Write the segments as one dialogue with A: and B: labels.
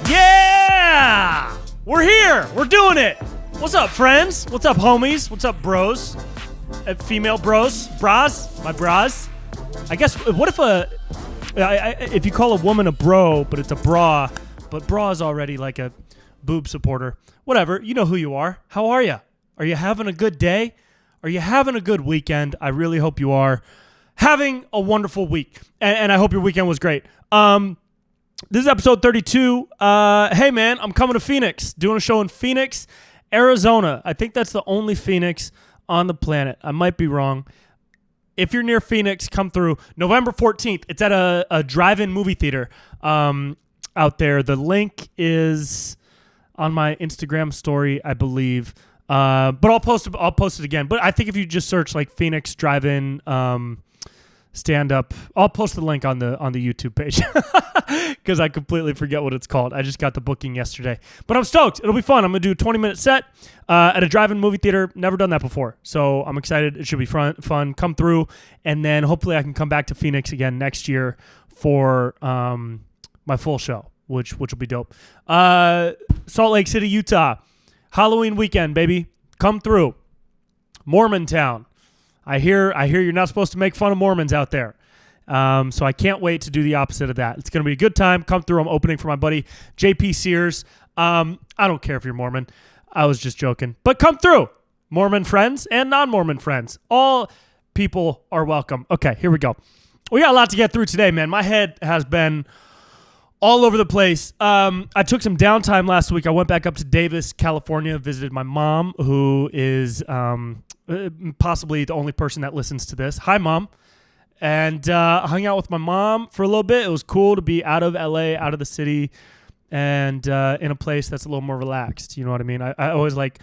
A: Yeah! We're here. We're doing it. What's up, friends? What's up, homies? What's up, bros? Female bros? Bras? My bras? I guess, what if if you call a woman a bro, but it's a bra, but bra is already like a boob supporter. Whatever. You know who you are. How are you? Are you having a good day? Are you having a good weekend? I really hope you are having a wonderful week. And I hope your weekend was great. This is episode 32. Hey, man, I'm coming to Phoenix, doing a show in Phoenix, Arizona. I think that's the only Phoenix on the planet. I might be wrong. If you're near Phoenix, come through. November 14th. It's at a drive-in movie theater out there. The link is on my Instagram story, I believe. But I'll post it again. But I think if you just search like Phoenix Drive-In stand up, I'll post the link on the YouTube page because I completely forget what it's called. I just got the booking yesterday, but I'm stoked. It'll be fun. I'm gonna do a 20-minute set at a drive-in movie theater. Never done that before, so I'm excited. It should be fun. Come through, and then hopefully I can come back to Phoenix again next year for my full show, which will be dope. Salt Lake City, Utah, Halloween weekend, baby. Come through. Mormontown. I hear you're not supposed to make fun of Mormons out there. So I can't wait to do the opposite of that. It's going to be a good time. Come through. I'm opening for my buddy, JP Sears. I don't care if you're Mormon. I was just joking. But come through. Mormon friends and non-Mormon friends. All people are welcome. Okay, here we go. We got a lot to get through today, man. My head has been all over the place. I took some downtime last week. I went back up to Davis, California, visited my mom, who is possibly the only person that listens to this. Hi, Mom. And hung out with my mom for a little bit. It was cool to be out of LA, out of the city, and in a place that's a little more relaxed. You know what I mean? I always like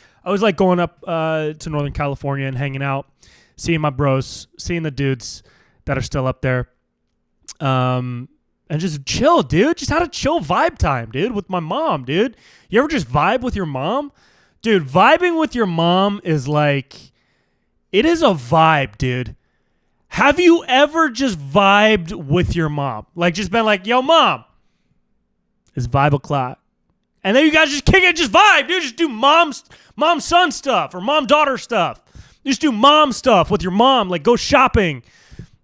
A: going up to Northern California and hanging out, seeing my bros, seeing the dudes that are still up there. And just chill, dude. Just had a chill vibe time, dude, with my mom, dude. You ever just vibe with your mom? Dude, vibing with your mom is like, it is a vibe, dude. Have you ever just vibed with your mom? Like, just been like, yo, Mom, it's 5 o'clock. And then you guys just kick it, just vibe, dude. Just do mom-son stuff or mom-daughter stuff. Just do mom stuff with your mom. Like, go shopping.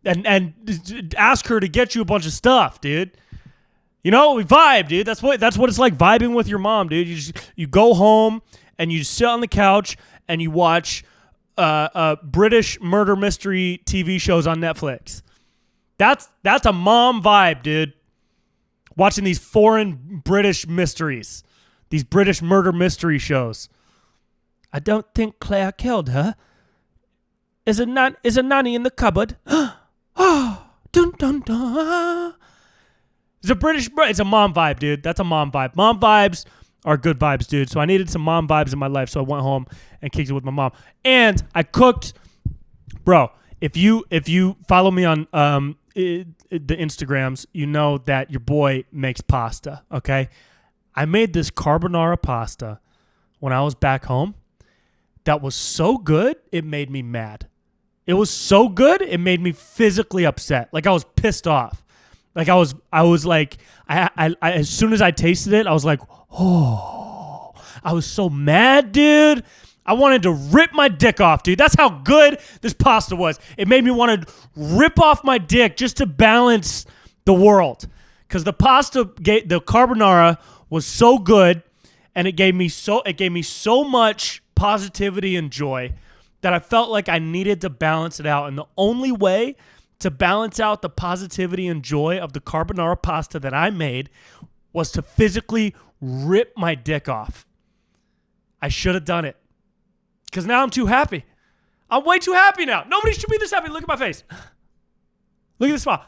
A: And ask her to get you a bunch of stuff, dude. You know, we vibe, dude. That's what it's like vibing with your mom, dude. You go home and you sit on the couch and you watch British murder mystery TV shows on Netflix. That's a mom vibe, dude. Watching these foreign British mysteries, these British murder mystery shows. I don't think Claire killed her. Is a nanny in the cupboard? Oh, dun dun dun. It's a mom vibe, dude. That's a mom vibe. Mom vibes are good vibes, dude. So I needed some mom vibes in my life, so I went home and kicked it with my mom. And I cooked, bro. If you follow me on the Instagrams, you know that your boy makes pasta. Okay, I made this carbonara pasta when I was back home. That was so good, it made me mad. It was so good, it made me physically upset. Like, I was pissed off. Like, I was like, I as soon as I tasted it, I was like, oh. I was so mad, dude. I wanted to rip my dick off, dude. That's how good this pasta was. It made me want to rip off my dick just to balance the world. Because the carbonara was so good, and it gave me so much positivity and joy that I felt like I needed to balance it out. And the only way to balance out the positivity and joy of the carbonara pasta that I made was to physically rip my dick off. I should have done it. Because now I'm too happy. I'm way too happy now. Nobody should be this happy. Look at my face. Look at the smile.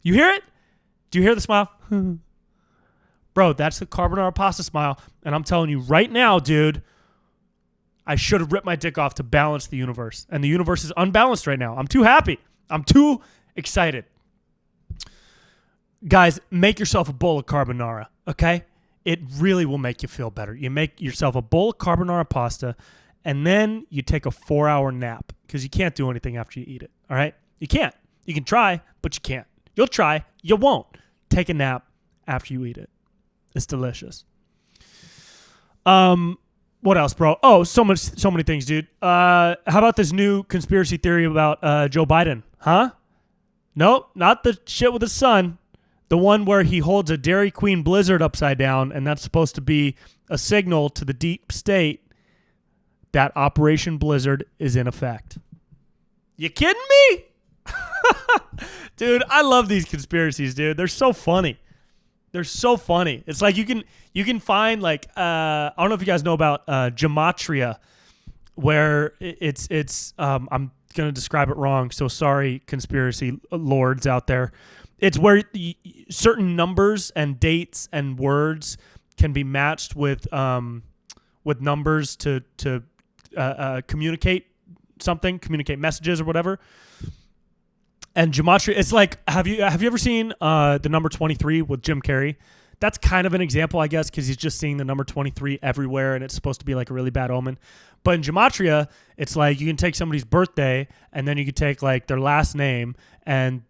A: You hear it? Do you hear the smile? Bro, that's the carbonara pasta smile. And I'm telling you right now, dude, I should have ripped my dick off to balance the universe. And the universe is unbalanced right now. I'm too happy. I'm too excited. Guys, make yourself a bowl of carbonara, okay? It really will make you feel better. You make yourself a bowl of carbonara pasta, and then you take a 4-hour nap because you can't do anything after you eat it, all right? You can't. You can try, but you can't. You'll try, you won't. Take a nap after you eat it. It's delicious. What else, bro? Oh, so many things, dude. How about this new conspiracy theory about Joe Biden? Huh? Nope, not the shit with his son. The one where he holds a Dairy Queen Blizzard upside down, and that's supposed to be a signal to the deep state that Operation Blizzard is in effect. You kidding me? Dude, I love these conspiracies, dude. They're so funny. They're so funny. It's like you can find like I don't know if you guys know about Gematria, where it's I'm gonna describe it wrong, so sorry, conspiracy lords out there. It's where certain numbers and dates and words can be matched with numbers to communicate something, communicate messages or whatever. And Gematria, it's like, have you ever seen the number 23 with Jim Carrey? That's kind of an example, I guess, because he's just seeing the number 23 everywhere, and it's supposed to be like a really bad omen. But in Gematria, it's like you can take somebody's birthday, and then you can take like their last name, and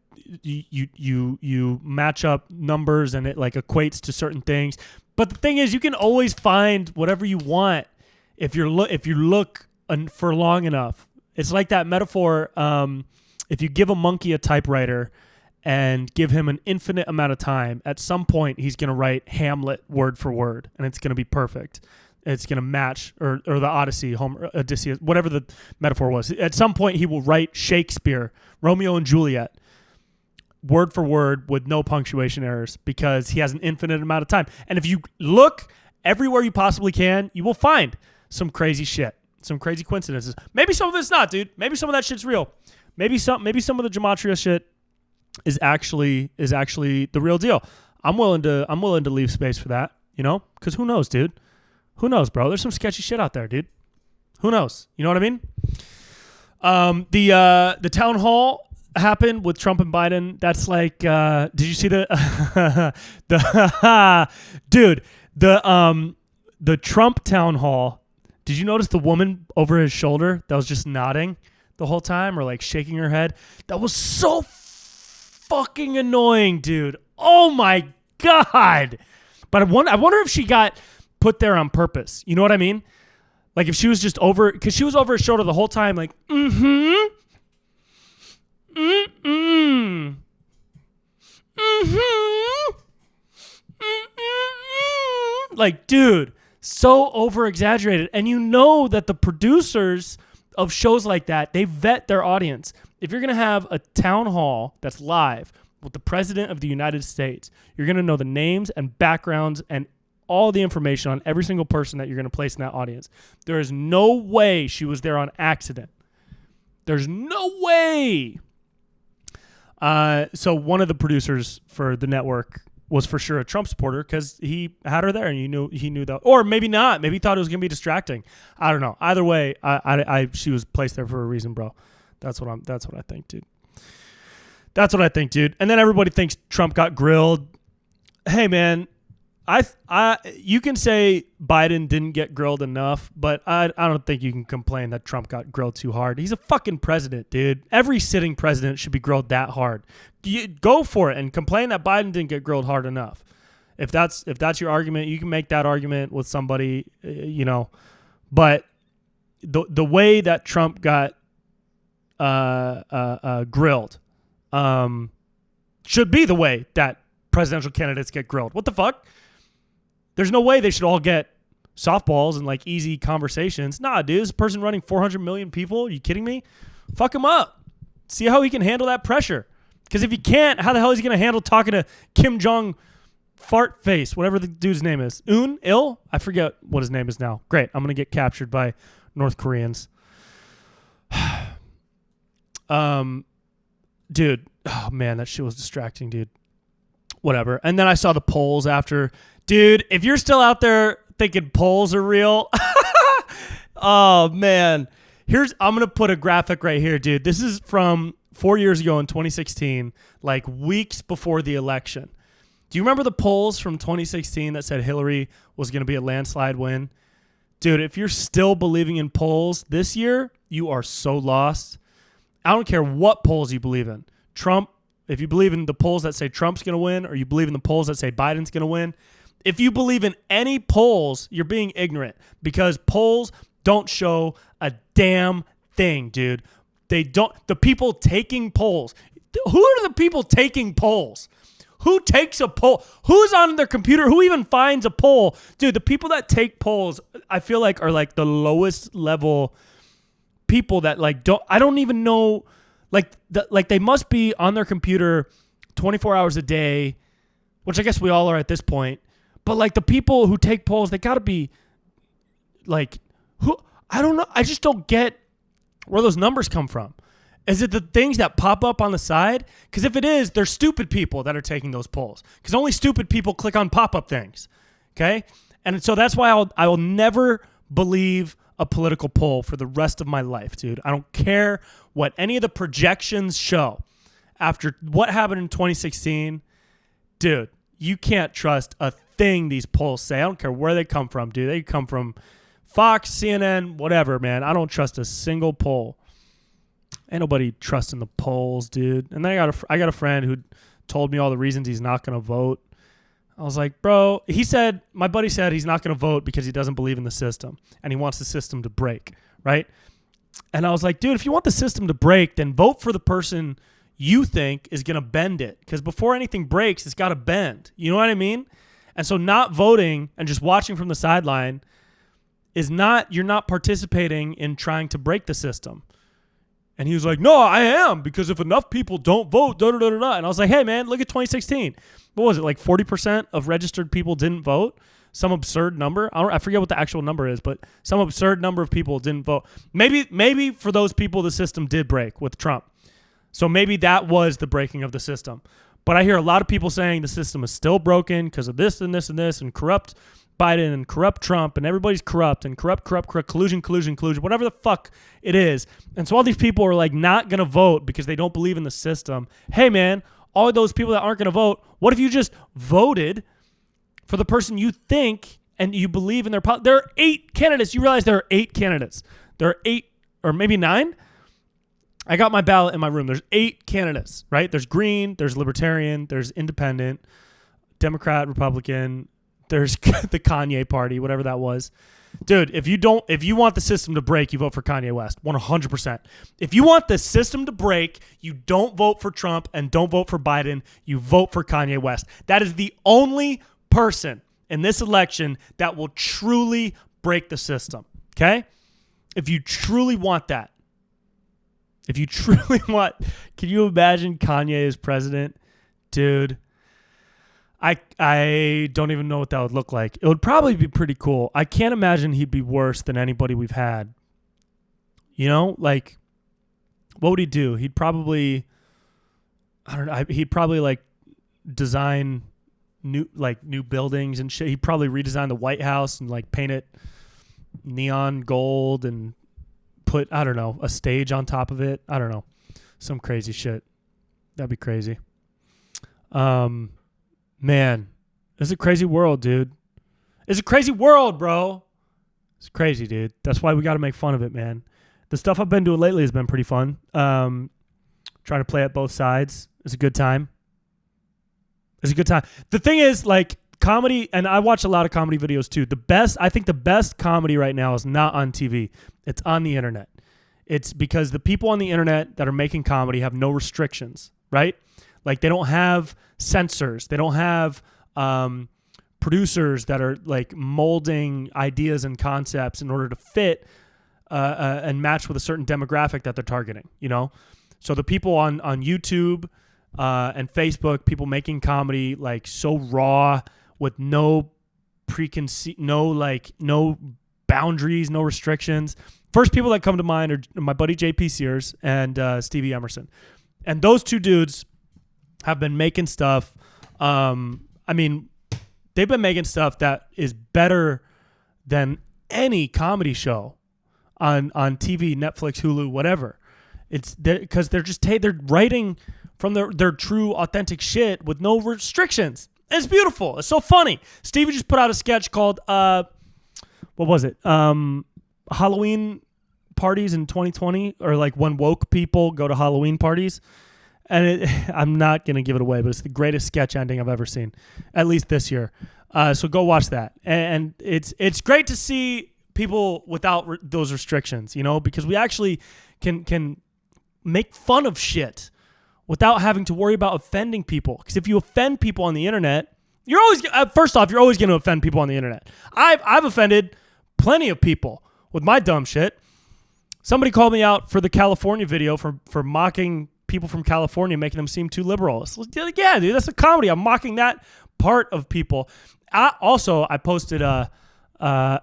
A: you match up numbers, and it like equates to certain things. But the thing is, you can always find whatever you want if you look for long enough. It's like that metaphor. If you give a monkey a typewriter and give him an infinite amount of time, at some point he's going to write Hamlet word for word, and it's going to be perfect. It's going to match, or the Odyssey, Homer, Odysseus, whatever the metaphor was. At some point he will write Shakespeare, Romeo and Juliet, word for word with no punctuation errors, because he has an infinite amount of time. And if you look everywhere you possibly can, you will find some crazy shit, some crazy coincidences. Maybe some of it's not, dude. Maybe some of that shit's real. Maybe some of the Gematria shit is actually the real deal. I'm willing to leave space for that, you know? Because who knows, dude? Who knows, bro? There's some sketchy shit out there, dude. Who knows? You know what I mean? The town hall happened with Trump and Biden. That's like, did you see the dude, the Trump town hall? Did you notice the woman over his shoulder that was just nodding the whole time, or like shaking her head? That was so fucking annoying, dude. Oh my God. But I wonder if she got put there on purpose. You know what I mean? Like if she was just over, because she was over his shoulder the whole time, like, like, dude, so over exaggerated. And you know that the producers of shows like that, they vet their audience. If you're going to have a town hall that's live with the president of the United States, you're going to know the names and backgrounds and all the information on every single person that you're going to place in that audience. There is no way she was there on accident. There's no way. So one of the producers for the network was for sure a Trump supporter, because he had her there, and he knew that, or maybe not. Maybe he thought it was gonna be distracting. I don't know. Either way, she was placed there for a reason, bro. That's what I think, dude. That's what I think, dude. And then everybody thinks Trump got grilled. Hey, man, you can say Biden didn't get grilled enough, but I don't think you can complain that Trump got grilled too hard. He's a fucking president, dude. Every sitting president should be grilled that hard. You go for it and complain that Biden didn't get grilled hard enough. If that's your argument, you can make that argument with somebody, you know. But the way that Trump got grilled should be the way that presidential candidates get grilled. What the fuck? There's no way they should all get softballs and like easy conversations. Nah, dude, this person running 400 million people. Are you kidding me? Fuck him up. See how he can handle that pressure. Because if he can't, how the hell is he going to handle talking to Kim Jong Fart Face, whatever the dude's name is? Il? I forget what his name is now. Great. I'm going to get captured by North Koreans. Dude. Oh, man, that shit was distracting, dude. Whatever. And then I saw the polls after. Dude, if you're still out there thinking polls are real, oh, man. I'm going to put a graphic right here, dude. This is from 4 years ago in 2016, like weeks before the election. Do you remember the polls from 2016 that said Hillary was going to be a landslide win? Dude, if you're still believing in polls this year, you are so lost. I don't care what polls you believe in. Trump, if you believe in the polls that say Trump's going to win, or you believe in the polls that say Biden's going to win, if you believe in any polls, you're being ignorant, because polls don't show a damn thing, dude. They don't. The people taking polls. Who are the people taking polls? Who takes a poll? Who's on their computer? Who even finds a poll? Dude, the people that take polls, I feel like, are like the lowest level people that like I don't even know, like they must be on their computer 24 hours a day, which I guess we all are at this point. But like the people who take polls, they got to be like, who? I don't know. I just don't get where those numbers come from. Is it the things that pop up on the side? Because if it is, they're stupid people that are taking those polls. Because only stupid people click on pop-up things. Okay? And so that's why I will never believe a political poll for the rest of my life, dude. I don't care what any of the projections show. After what happened in 2016, dude, you can't trust a thing these polls say. I don't care where they come from, dude. They come from Fox, CNN, whatever, man. I don't trust a single poll. Ain't nobody trusting the polls, dude. And then I got a friend who told me all the reasons he's not going to vote. I was like, bro, my buddy said he's not going to vote because he doesn't believe in the system and he wants the system to break, right? And I was like, dude, if you want the system to break, then vote for the person you think is going to bend it. Because before anything breaks, it's got to bend. You know what I mean? And so not voting and just watching from the sideline you're not participating in trying to break the system. And he was like, no, I am, because if enough people don't vote, da-da-da-da-da. And I was like, hey, man, look at 2016. What was it, like 40% of registered people didn't vote? Some absurd number. I forget what the actual number is, but some absurd number of people didn't vote. Maybe for those people, the system did break with Trump. So maybe that was the breaking of the system. But I hear a lot of people saying the system is still broken because of this and this and this, and corrupt Biden and corrupt Trump, and everybody's corrupt, and corrupt, collusion, whatever the fuck it is. And so all these people are like not going to vote because they don't believe in the system. Hey, man, all of those people that aren't going to vote, what if you just voted for the person you think and you believe in their there are 8 candidates. You realize there are 8 candidates. There are 8 or maybe 9. I got my ballot in my room. There's 8 candidates, right? There's Green, there's Libertarian, there's Independent, Democrat, Republican, there's the Kanye party, whatever that was. Dude, if you want the system to break, you vote for Kanye West, 100%. If you want the system to break, you don't vote for Trump and don't vote for Biden. You vote for Kanye West. That is the only person in this election that will truly break the system, okay? If you truly want that. If you truly want, can you imagine Kanye as president? Dude, I don't even know what that would look like. It would probably be pretty cool. I can't imagine he'd be worse than anybody we've had. You know, like, what would he do? He'd probably, I don't know. He'd probably like design new buildings and shit. He'd probably redesign the White House and like paint it neon gold and put, I don't know, a stage on top of it. I don't know. Some crazy shit. That'd be crazy. Man, it's a crazy world, dude. It's a crazy world, bro. It's crazy, dude. That's why we got to make fun of it, man. The stuff I've been doing lately has been pretty fun. Trying to play at both sides. It's a good time. It's a good time. The thing is, like, comedy, and I watch a lot of comedy videos too. I think the best comedy right now is not on TV. It's on the internet. It's because the people on the internet that are making comedy have no restrictions, right? Like, they don't have censors. They don't have producers that are like molding ideas and concepts in order to fit and match with a certain demographic that they're targeting, you know? So the people on YouTube and Facebook, people making comedy like so raw with no no boundaries, no restrictions. First people that come to mind are my buddy JP Sears and Stevie Emerson. And those two dudes have been making stuff. I mean, they've been making stuff that is better than any comedy show on TV, Netflix, Hulu, whatever. It's because they're writing from their true, authentic shit with no restrictions. And it's beautiful. It's so funny. Stevie just put out a sketch called what was it? Halloween parties in 2020, or like when woke people go to Halloween parties. and I'm not going to give it away, but it's the greatest sketch ending I've ever seen, at least this year. So go watch that. And it's great to see people without those restrictions, because we actually can make fun of shit without having to worry about offending people. Because if you offend people on the internet, you're always going to offend people on the internet. I've offended plenty of people with my dumb shit. Somebody called me out for the California video for mocking people from California, making them seem too liberal. It's like, yeah, dude, that's a comedy. I'm mocking that part of people. I posted dude, all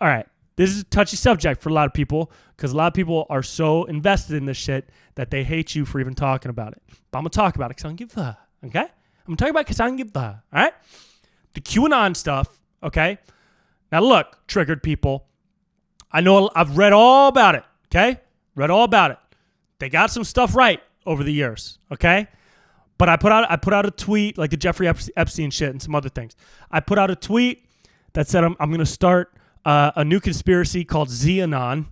A: right. This is a touchy subject for a lot of people because a lot of people are so invested in this shit that they hate you for even talking about it. But I'm going to talk about it because I don't give a, okay? I'm going to talk about it because I don't give a, all right? The QAnon stuff, okay? Now look, triggered people. I know I've read all about it, okay? Read all about it. They got some stuff right over the years, okay? But I put out a tweet, like the Jeffrey Epstein shit and some other things. I put out a tweet that said I'm going to start a new conspiracy called Xenon,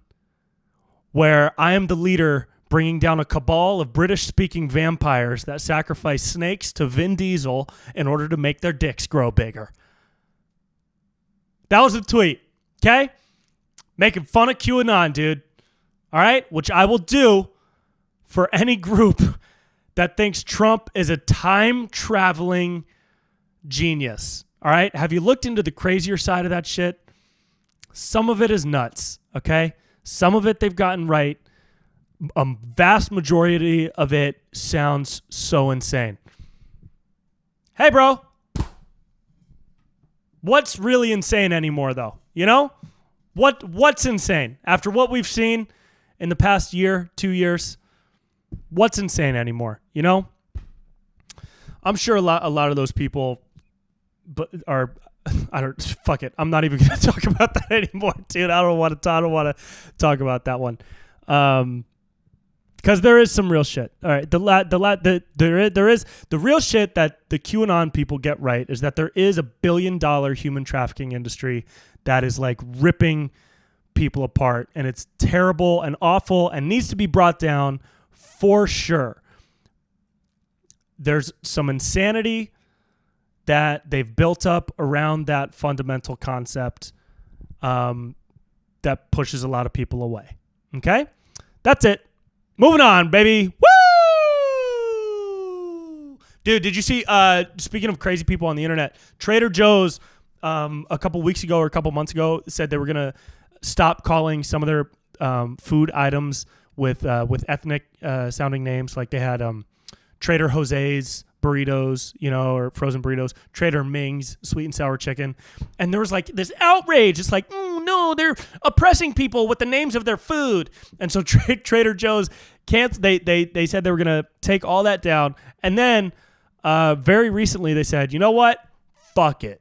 A: where I am the leader bringing down a cabal of British-speaking vampires that sacrifice snakes to Vin Diesel in order to make their dicks grow bigger. That was a tweet, okay? Making fun of QAnon, dude. All right? Which I will do for any group that thinks Trump is a time-traveling genius. All right? Have you looked into the crazier side of that shit? Some of it is nuts, okay? Some of it they've gotten right. A vast majority of it sounds so insane. Hey, bro. What's really insane anymore, though? What's insane? After what we've seen in the past year, 2 years, what's insane anymore? I'm sure a lot of those people are, fuck it. I'm not even going to talk about that anymore, dude. I don't want to talk about that one. Because there is some real shit. All right, there is the real shit that the QAnon people get right is that there is $1 billion human trafficking industry that is like ripping people apart, and it's terrible and awful and needs to be brought down for sure. There's some insanity that they've built up around that fundamental concept that pushes a lot of people away. Okay? That's it. Moving on, baby. Woo! Dude, did you see, speaking of crazy people on the internet, Trader Joe's a couple weeks ago or a couple months ago said they were going to stop calling some of their food items with ethnic sounding names. Like they had Trader Jose's burritos, or frozen burritos, Trader Ming's sweet and sour chicken. And there was like this outrage. It's like, no, they're oppressing people with the names of their food. And so Trader Joe's they said they were going to take all that down. And then very recently they said, you know what? Fuck it.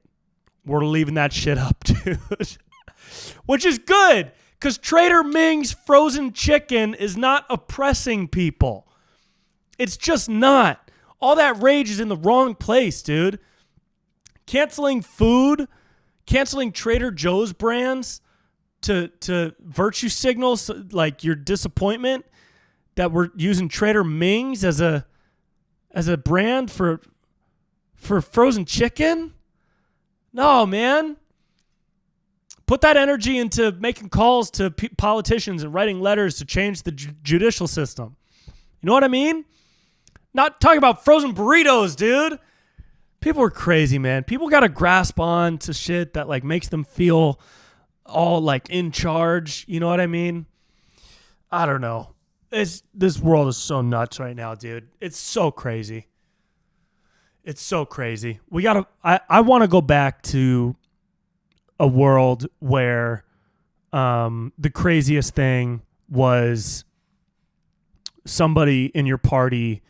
A: We're leaving that shit up, dude. Which is good, because Trader Ming's frozen chicken is not oppressing people. It's just not. All that rage is in the wrong place, dude. Canceling food, canceling Trader Joe's brands to virtue signals like your disappointment that we're using Trader Ming's as a brand for frozen chicken? No, man. Put that energy into making calls to politicians and writing letters to change the judicial system. You know what I mean? Not talking about frozen burritos, dude. People are crazy, man. People got to grasp on to shit that like makes them feel all like in charge. You know what I mean? I don't know. This world is so nuts right now, dude. It's so crazy. It's so crazy. I want to go back to a world where the craziest thing was somebody in your party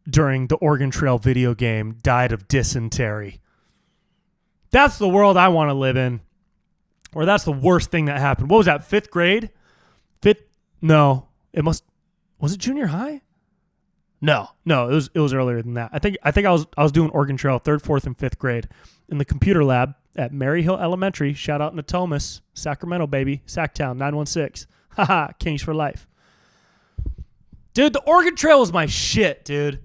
A: during the Oregon Trail video game died of dysentery. That's the world I want to live in. Or that's the worst thing that happened. What was that, 5th grade? No. Was it junior high? No, it was earlier than that. I think I was doing Oregon Trail 3rd, 4th, and 5th grade in the computer lab at Mary Hill Elementary. Shout out Natomas, Sacramento, baby. Sacktown, 916. Haha, Kings for life. Dude, the Oregon Trail was my shit, dude.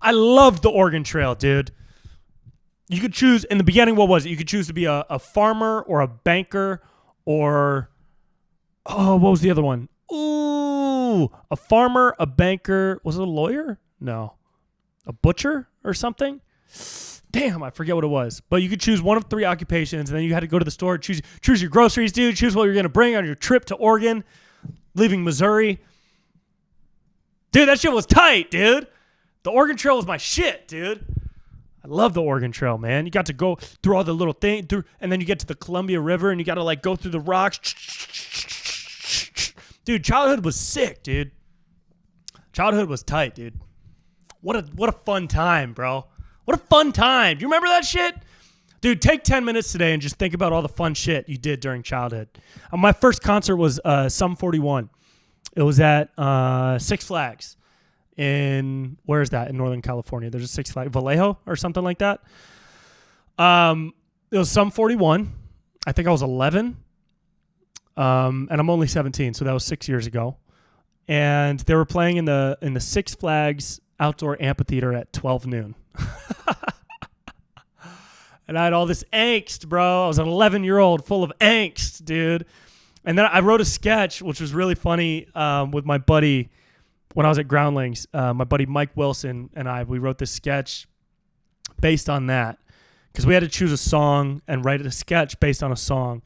A: I loved the Oregon Trail, dude. You could choose, in the beginning, what was it? You could choose to be a farmer or a banker or, what was the other one? Ooh, a farmer, a banker. Was it a lawyer? No. A butcher or something? Damn, I forget what it was. But you could choose one of 3 occupations, and then you had to go to the store, choose your groceries, dude, choose what you're going to bring on your trip to Oregon, leaving Missouri. Dude, that shit was tight, dude. The Oregon Trail was my shit, dude. I love the Oregon Trail, man. You got to go through all the little things, and then you get to the Columbia River, and you got to, like, go through the rocks. Dude, childhood was sick, dude. Childhood was tight, dude. What a fun time, bro. What a fun time. Do you remember that shit? Dude, take 10 minutes today and just think about all the fun shit you did during childhood. My first concert was Sum-41. It was at Six Flags where is that? In Northern California. There's a Six Flags, Vallejo or something like that. It was Sum-41. I think I was 11. And I'm only 17, so that was 6 years ago. And they were playing in the Six Flags outdoor amphitheater at 12 noon. And I had all this angst, bro. I was an 11-year-old full of angst, dude. And then I wrote a sketch, which was really funny, with my buddy when I was at Groundlings. My buddy Mike Wilson and we wrote this sketch based on that because we had to choose a song and write a sketch based on a song.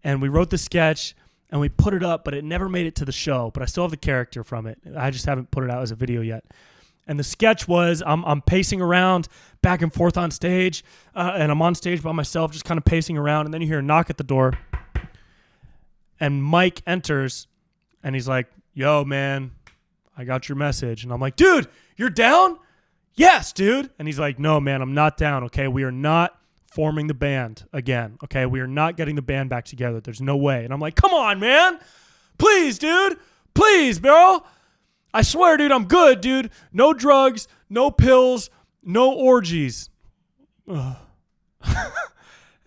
A: And we wrote the sketch and we put it up, but it never made it to the show. But I still have the character from it. I just haven't put it out as a video yet. And the sketch was I'm pacing around back and forth on stage, and I'm on stage by myself, just kind of pacing around. And then you hear a knock at the door, and Mike enters, and he's like, "Yo, man, I got your message." And I'm like, "Dude, you're down?" "Yes, dude." And he's like, "No, man, I'm not down, okay? We are not forming the band again, okay? We are not getting the band back together. There's no way." And I'm like, "Come on, man. Please, dude. Please, bro. I swear, dude, I'm good, dude. No drugs, no pills, no orgies." And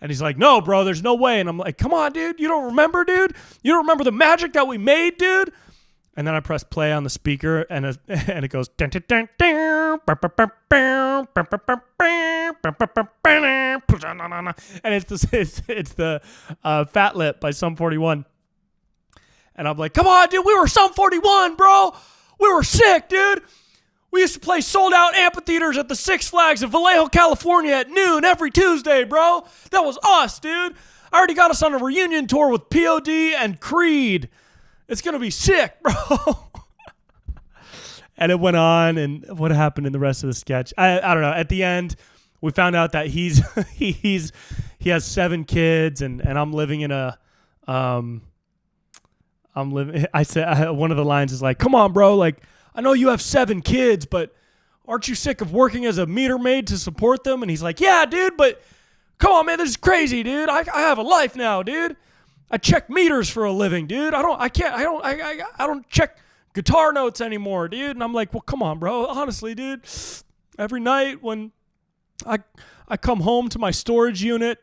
A: he's like, "No, bro, there's no way." And I'm like, "Come on, dude. You don't remember, dude? You don't remember the magic that we made, dude?" And then I press play on the speaker, and it goes, and it's the Fat Lip by Sum-41. And I'm like, "Come on, dude. We were Sum-41, bro. We were sick, dude. We used to play sold-out amphitheaters at the Six Flags in Vallejo, California at noon every Tuesday, bro. That was us, dude. I already got us on a reunion tour with POD and Creed. It's going to be sick, bro." And it went on, and what happened in the rest of the sketch? I don't know. At the end, we found out that he has 7 kids, and I'm living in a I said one of the lines is like, "Come on, bro, like I know you have 7 kids, but aren't you sick of working as a meter maid to support them?" And he's like, "Yeah, dude, but come on, man, this is crazy, dude. I have a life now, dude. I check meters for a living, dude. I don't check guitar notes anymore, dude." And I'm like, "Well, come on, bro. Honestly, dude, every night when I come home to my storage unit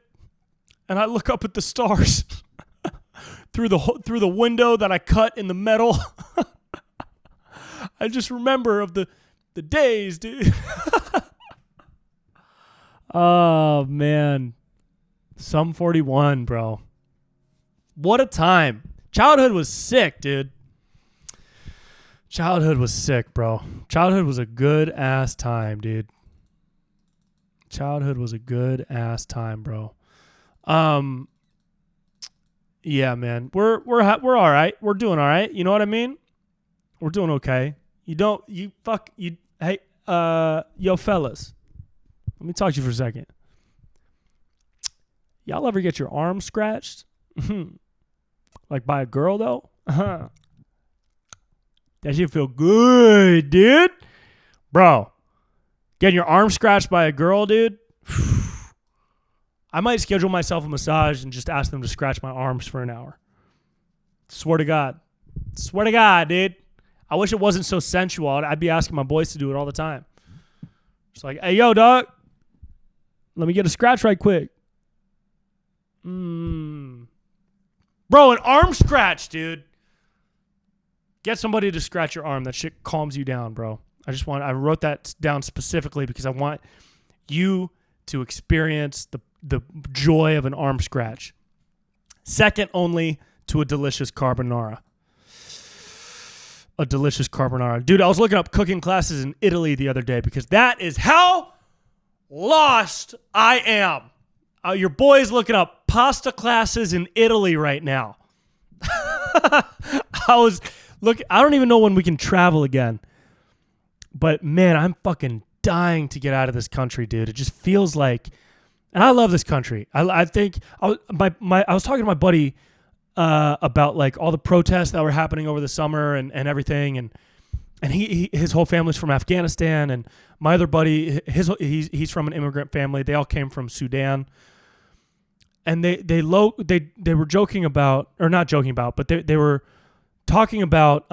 A: and I look up at the stars through the window that I cut in the metal, I just remember of the days, dude." Oh, man. Sum-41, bro. What a time. Childhood was sick, dude. Childhood was sick, bro. Childhood was a good-ass time, dude. Childhood was a good-ass time, bro. Yeah, man. We're all right. We're doing all right. You know what I mean? We're doing okay. Hey, yo, fellas. Let me talk to you for a second. Y'all ever get your arm scratched? Like by a girl, though? That shit feel good, dude. Bro, getting your arm scratched by a girl, dude? I might schedule myself a massage and just ask them to scratch my arms for an hour. Swear to God. Swear to God, dude. I wish it wasn't so sensual. I'd be asking my boys to do it all the time. It's like, "Hey, yo, dog. Let me get a scratch right quick." Bro, an arm scratch, dude. Get somebody to scratch your arm. That shit calms you down, bro. I wrote that down specifically because I want you to experience the joy of an arm scratch. Second only to a delicious carbonara. A delicious carbonara. Dude, I was looking up cooking classes in Italy the other day because that is how lost I am. Your boy's looking up pasta classes in Italy right now. I don't even know when we can travel again. But man, I'm fucking dying to get out of this country, dude. It just feels like, and I love this country. I think I was talking to my buddy about like all the protests that were happening over the summer and everything, and his whole family's from Afghanistan, and my other buddy, he's from an immigrant family. They all came from Sudan. And they were joking about, or not joking about, but they were talking about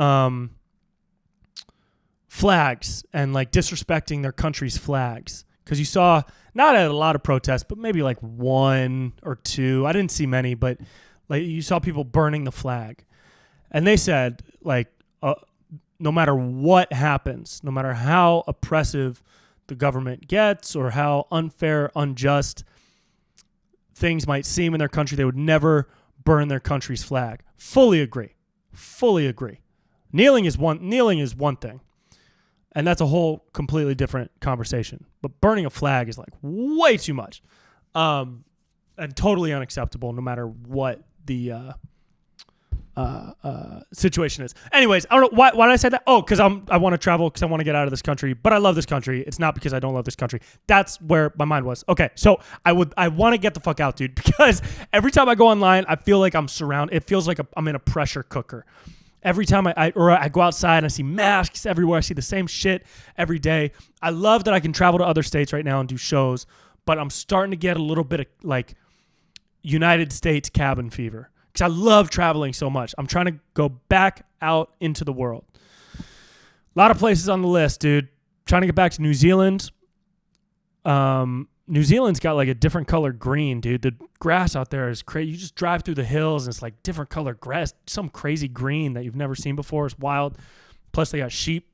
A: flags and like disrespecting their country's flags. Because you saw, not at a lot of protests, but maybe like one or two. I didn't see many, but like you saw people burning the flag. And they said, like, no matter what happens, no matter how oppressive the government gets or how unfair, unjust things might seem in their country, they would never burn their country's flag. Fully agree. Kneeling is one thing, and that's a whole completely different conversation. But burning a flag is like way too much, and totally unacceptable, no matter what the situation is. Anyways, I don't know why did I say that. Oh, because I want to travel because I want to get out of this country, but I love this country. It's not because I don't love this country. That's where my mind was. Okay, so I want to get the fuck out, dude, because every time I go online, I feel like I'm surrounded. It feels like I'm in a pressure cooker. Every time I go outside and I see masks everywhere, I see the same shit every day. I love that I can travel to other states right now and do shows, but I'm starting to get a little bit of like United States cabin fever. Because I love traveling so much. I'm trying to go back out into the world. A lot of places on the list, dude. Trying to get back to New Zealand. New Zealand's got like a different color green, dude. The grass out there is crazy. You just drive through the hills and it's like different color grass. Some crazy green that you've never seen before. It's wild. Plus they got sheep.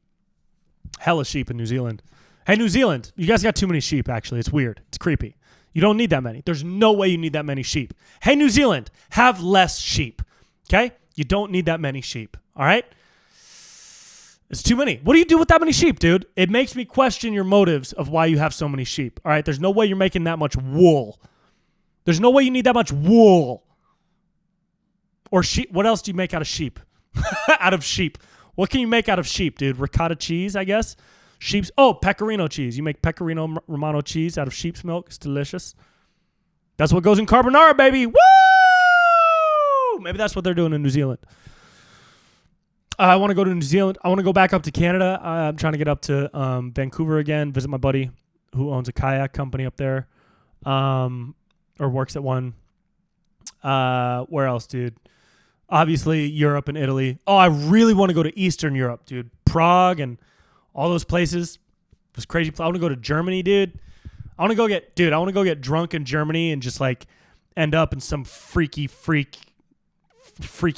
A: Hella sheep in New Zealand. Hey, New Zealand, you guys got too many sheep, actually. It's weird. It's creepy. You don't need that many. There's no way you need that many sheep. Hey, New Zealand, have less sheep, okay? You don't need that many sheep, all right? It's too many. What do you do with that many sheep, dude? It makes me question your motives of why you have so many sheep, all right? There's no way you're making that much wool. There's no way you need that much wool. Or sheep. What else do you make out of sheep? Out of sheep. What can you make out of sheep, dude? Ricotta cheese, I guess? Pecorino cheese. You make Pecorino Romano cheese out of sheep's milk. It's delicious. That's what goes in carbonara, baby. Woo! Maybe that's what they're doing in New Zealand. I want to go to New Zealand. I want to go back up to Canada. I'm trying to get up to Vancouver again, visit my buddy who owns a kayak company up there, or works at one. Where else, dude? Obviously, Europe and Italy. Oh, I really want to go to Eastern Europe, dude. Prague and all those places. Those crazy places. I want to go to Germany, dude. I want to go get drunk in Germany and just like end up in some freaky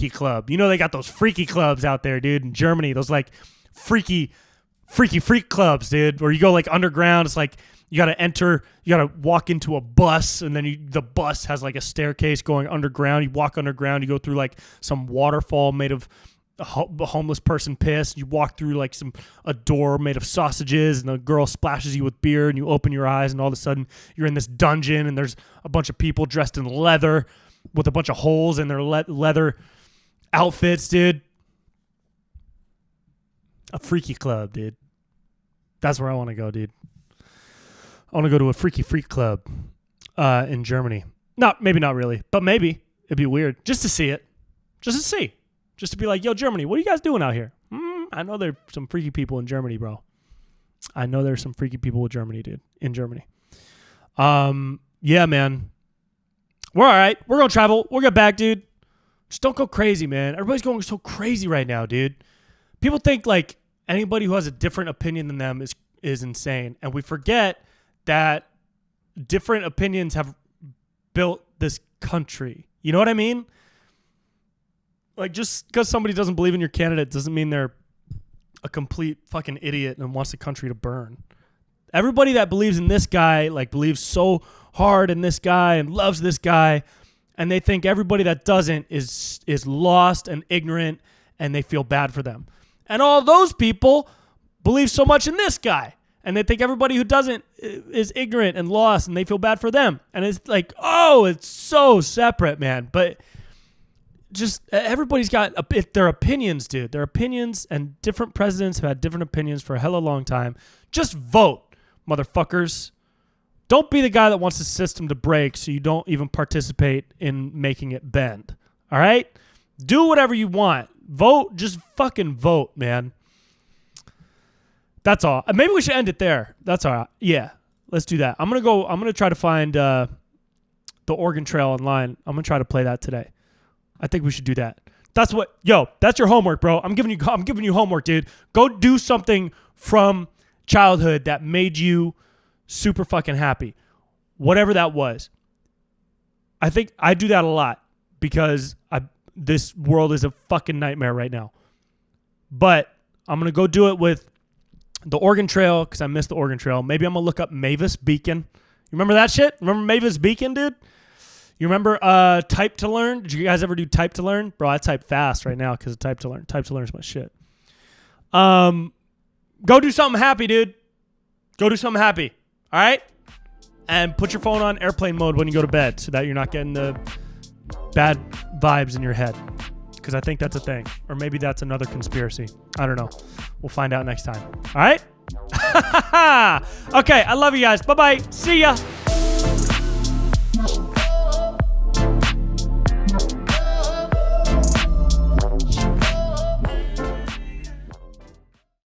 A: club. You know, they got those freaky clubs out there, dude, in Germany. Those like freak clubs, dude, where you go like underground. It's like you got to walk into a bus, and then the bus has like a staircase going underground. You walk underground, you go through like some waterfall made of a homeless person piss. You walk through like a door made of sausages, and the girl splashes you with beer, and you open your eyes, and all of a sudden you're in this dungeon, and there's a bunch of people dressed in leather with a bunch of holes in their leather outfits, dude. A freaky club, dude. That's where I want to go, dude. I want to go to a freaky freak club in Germany. Maybe not really, but maybe. It'd be weird just to see it. Just to see. Just to be like, yo, Germany, what are you guys doing out here? I know there's some freaky people in Germany, bro. I know there's some freaky people in Germany, dude. In Germany. Yeah, man. We're all right. We're going to travel. We'll get back, dude. Just don't go crazy, man. Everybody's going so crazy right now, dude. People think like anybody who has a different opinion than them is insane. And we forget that different opinions have built this country. You know what I mean? Like, just because somebody doesn't believe in your candidate doesn't mean they're a complete fucking idiot and wants the country to burn. Everybody that believes in this guy, like, believes so hard in this guy and loves this guy, and they think everybody that doesn't is lost and ignorant, and they feel bad for them. And all those people believe so much in this guy, and they think everybody who doesn't is ignorant and lost, and they feel bad for them. And it's like, oh, it's so separate, man. But just everybody's got their opinions, dude. Their opinions, and different presidents have had different opinions for a hella long time. Just vote, motherfuckers. Don't be the guy that wants the system to break so you don't even participate in making it bend. All right? Do whatever you want. Vote. Just fucking vote, man. That's all. Maybe we should end it there. That's all right. Yeah, let's do that. I'm going to try to find the Oregon Trail online. I'm going to try to play that today. I think we should do that. That's your homework, bro. I'm giving you homework, dude. Go do something from childhood that made you super fucking happy. Whatever that was. I think I do that a lot because this world is a fucking nightmare right now. But I'm going to go do it with the Oregon Trail because I missed the Oregon Trail. Maybe I'm going to look up Mavis Beacon. You remember that shit? Remember Mavis Beacon, dude? You remember Type to Learn? Did you guys ever do Type to Learn? Bro, I type fast right now because of Type to Learn. Type to Learn is my shit. Go do something happy, dude. Go do something happy. All right? And put your phone on airplane mode when you go to bed so that you're not getting the bad vibes in your head. Because I think that's a thing. Or maybe that's another conspiracy. I don't know. We'll find out next time. All right? Okay, I love you guys. Bye-bye. See ya.